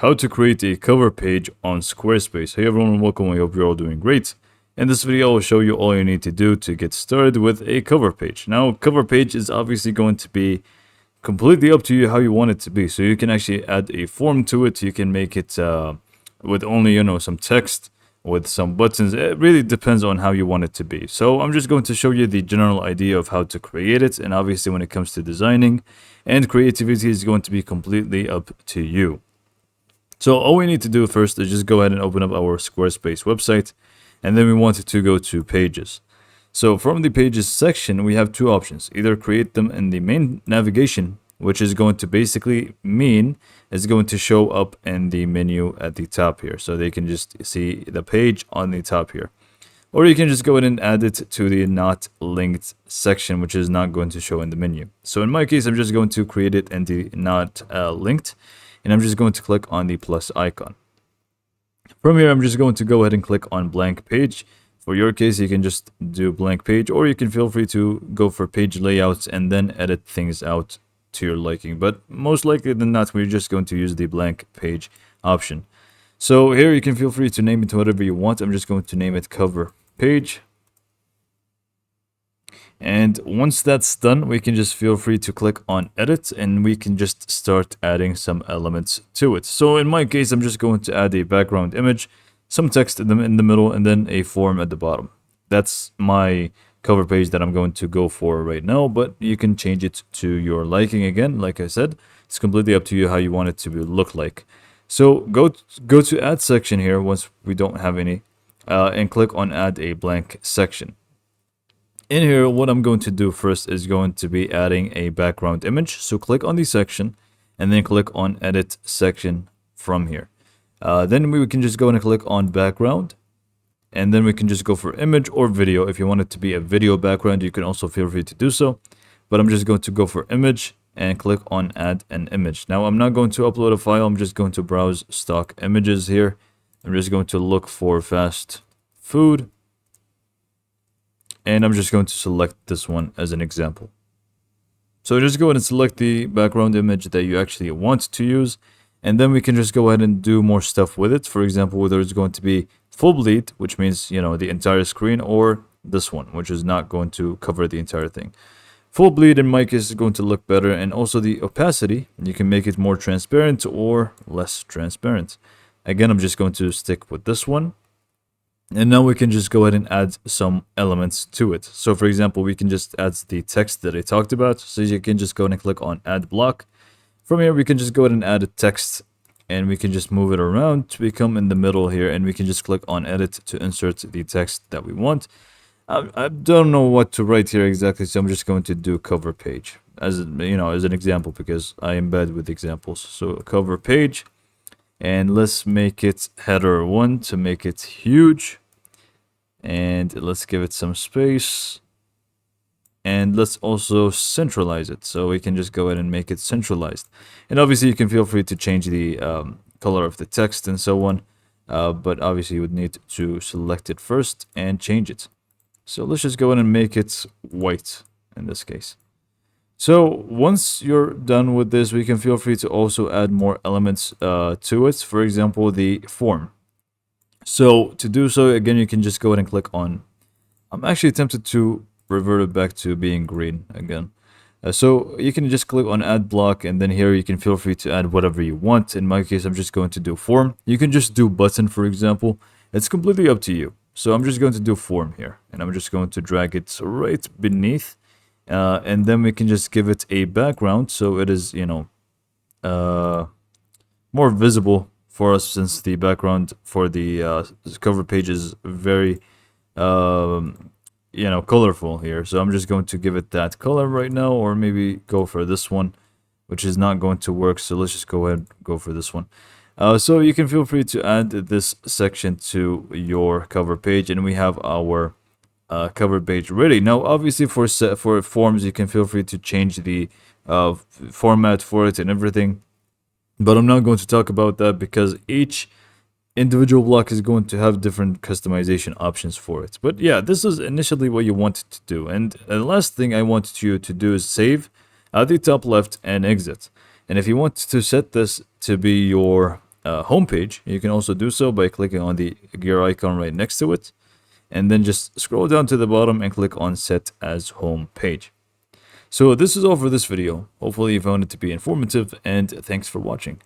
How to create a cover page on Squarespace. Hey everyone, welcome. I hope you're all doing great. In this video, I will show you all you need to do to get started with a cover page. Now, cover page is obviously going to be completely up to you how you want it to be. So you can actually add a form to it. You can make it with only, some text, with some buttons. It really depends on how you want it to be. So I'm just going to show you the general idea of how to create it. And obviously when it comes to designing and creativity is going to be completely up to you. So all we need to do first is just go ahead and open up our Squarespace website, and then we want to go to pages. So from the pages section, we have two options. Either create them in the main navigation, which is going to basically mean it's going to show up in the menu at the top here. So they can just see the page on the top here. Or you can just go ahead and add it to the not linked section, which is not going to show in the menu. So in my case, I'm just going to create it in the not linked. And I'm just going to click on the plus icon. From here, I'm just going to go ahead and click on blank page. For your case, you can just do blank page, or you can feel free to go for page layouts and then edit things out to your liking. But most likely than not, we're just going to use the blank page option. So here you can feel free to name it whatever you want. I'm just going to name it cover page. And once that's done, we can just feel free to click on edit and we can just start adding some elements to it. So in my case, I'm just going to add a background image, some text in the middle, and then a form at the bottom. That's my cover page that I'm going to go for right now, but you can change it to your liking. Again, like I said, it's completely up to you how you want it to look like. So go to add section here once we don't have any, and click on add a blank section. In here, what I'm going to do first is going to be adding a background image. So click on the section and then click on edit section from here. Then we can just go and click on background, and then we can just go for image or video. If you want it to be a video background, you can also feel free to do so. But I'm just going to go for image and click on add an image. Now I'm not going to upload a file. I'm just going to browse stock images here. I'm just going to look for fast food. And I'm just going to select this one as an example. So just go ahead and select the background image that you actually want to use. And then we can just go ahead and do more stuff with it. For example, whether it's going to be full bleed, which means, the entire screen, or this one, which is not going to cover the entire thing. Full bleed in my case is going to look better. And also the opacity, you can make it more transparent or less transparent. Again, I'm just going to stick with this one. And now we can just go ahead and add some elements to it. So for example, we can just add the text that I talked about. So you can just go ahead and click on add block. From here, we can just go ahead and add a text, and we can just move it around to become in the middle here. And we can just click on edit to insert the text that we want. I don't know what to write here exactly. So I'm just going to do cover page as an example, because I am bad with examples. So cover page. And let's make it header 1 to make it huge. And let's give it some space. And let's also centralize it. So we can just go ahead and make it centralized. And obviously you can feel free to change the color of the text and so on. But obviously you would need to select it first and change it. So let's just go ahead and make it white in this case. So once you're done with this, we can feel free to also add more elements to it. For example, the form. So to do so, again, you can just go ahead and click on. I'm actually tempted to revert it back to being green again. So you can just click on add block, and then here you can feel free to add whatever you want. In my case, I'm just going to do form. You can just do button, for example. It's completely up to you. So I'm just going to do form here, and I'm just going to drag it right beneath. And then we can just give it a background so it is, more visible for us, since the background for the cover page is very, colorful here. So I'm just going to give it that color right now, or maybe go for this one, which is not going to work. So let's just go ahead and go for this one. So you can feel free to add this section to your cover page, and we have our cover page ready. Now obviously for forms, you can feel free to change the format for it and everything, but I'm not going to talk about that because each individual block is going to have different customization options for it. But yeah, this is initially what you wanted to do. And the last thing I wanted you to do is save at the top left and exit. And if you want to set this to be your home page, you can also do so by clicking on the gear icon right next to it, and then just scroll down to the bottom and click on set as home page. So this is all for this video. Hopefully you found it to be informative, and thanks for watching.